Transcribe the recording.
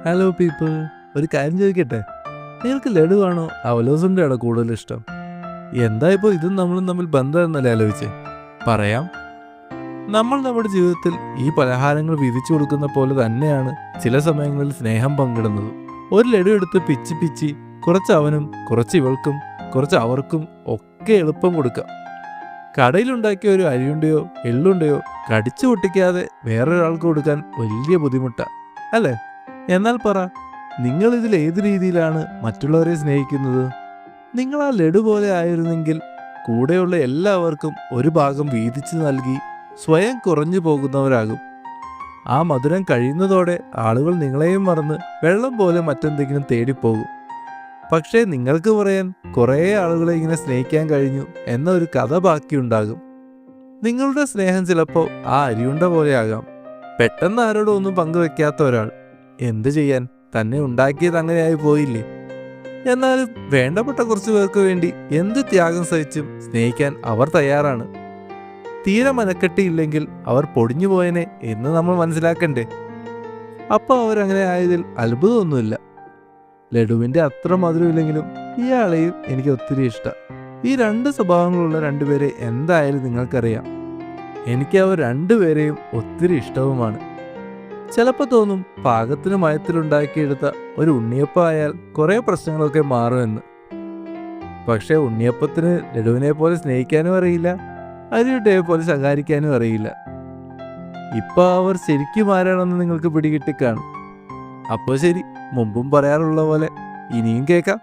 Hello people, ഒരു കാര്യം ചോദിക്കട്ടെ, നിങ്ങൾക്ക് ലഡുവാണോ അവലോസുൻ്റെ ആണോ കൂടുതൽ ഇഷ്ടം? എന്താ ഇപ്പോൾ ഇതും നമ്മളും തമ്മിൽ ബന്ധം എന്നല്ലേ ആലോചിച്ചേ? പറയാം. നമ്മൾ നമ്മുടെ ജീവിതത്തിൽ ഈ പലഹാരങ്ങൾ വിധിച്ചു കൊടുക്കുന്ന പോലെ തന്നെയാണ് ചില സമയങ്ങളിൽ സ്നേഹം പങ്കിടുന്നത്. ഒരു ലഡു എടുത്ത് പിച്ചി പിച്ചി കുറച്ച് അവനും കുറച്ച് ഇവൾക്കും കുറച്ച് അവർക്കും ഒക്കെ എളുപ്പം കൊടുക്കാം. കടയിലുണ്ടാക്കിയ ഒരു അരിയുണ്ടയോ എള്ളുണ്ടയോ കടിച്ചു പൊട്ടിക്കാതെ വേറൊരാൾക്ക് കൊടുക്കാൻ വലിയ ബുദ്ധിമുട്ടാണ്, അല്ലേ? എന്നാൽ പറ, നിങ്ങൾ ഇതിൽ ഏത് രീതിയിലാണ് മറ്റുള്ളവരെ സ്നേഹിക്കുന്നത്? നിങ്ങൾ ആ ലഡു പോലെ ആയിരുന്നെങ്കിൽ കൂടെയുള്ള എല്ലാവർക്കും ഒരു ഭാഗം വീതിച്ചു നൽകി സ്വയം കുറഞ്ഞു പോകുന്നവരാകും. ആ മധുരം കഴിയുന്നതോടെ ആളുകൾ നിങ്ങളെയും മറന്ന് വെള്ളം പോലെ മറ്റെന്തെങ്കിലും തേടിപ്പോകും. പക്ഷേ നിങ്ങൾക്ക് പറയാൻ കുറേ ആളുകളെ ഇങ്ങനെ സ്നേഹിക്കാൻ കഴിഞ്ഞു എന്ന ഒരു കഥ ബാക്കിയുണ്ടാകും. നിങ്ങളുടെ സ്നേഹം ചിലപ്പോൾ ആ അരിയുണ്ട പോലെയാകാം. പെട്ടെന്ന് ആരോടും ഒന്നും പങ്കുവെക്കാത്ത ഒരാൾ. എന്ത് ചെയ്യാൻ, തന്നെ ഉണ്ടാക്കിയത് അങ്ങനെയായി പോയില്ലേ? എന്നാലും വേണ്ടപ്പെട്ട കുറച്ചു പേർക്ക് വേണ്ടി എന്ത് ത്യാഗം സഹിച്ചും സ്നേഹിക്കാൻ അവർ തയ്യാറാണ്. തീരെ മനക്കെട്ടിയില്ലെങ്കിൽ അവർ പൊടിഞ്ഞു പോയനെ എന്ന് നമ്മൾ മനസ്സിലാക്കണ്ടേ? അപ്പോൾ അവരങ്ങനെ ആയതിൽ അത്ഭുതമൊന്നുമില്ല. ലഡുവിൻ്റെ അത്ര മധുരമില്ലെങ്കിലും ഇയാളെയും എനിക്ക് ഒത്തിരി ഇഷ്ടം. ഈ രണ്ട് സ്വഭാവങ്ങളുള്ള രണ്ടുപേരെ എന്തായാലും നിങ്ങൾക്കറിയാം. എനിക്ക് അവർ രണ്ടുപേരെയും ഒത്തിരി ഇഷ്ടവുമാണ്. ചിലപ്പോൾ തോന്നും പാകത്തിന് മയത്തിലുണ്ടാക്കിയെടുത്ത ഒരു ഉണ്ണിയപ്പം ആയാൽ കുറേ പ്രശ്നങ്ങളൊക്കെ മാറുമെന്ന്. പക്ഷേ ഉണ്ണിയപ്പത്തിന് ലഡുവിനെ പോലെ സ്നേഹിക്കാനും അറിയില്ല, അരിയുട്ടയെ പോലെ ശകാരിക്കാനും അറിയില്ല. ഇപ്പോൾ അവർ ശരിക്കും ആരാണെന്ന് നിങ്ങൾക്ക് പിടികിട്ടിക്കാണും. അപ്പോൾ ശരി, മുമ്പും പറയാറുള്ള പോലെ ഇനിയും കേൾക്കാം.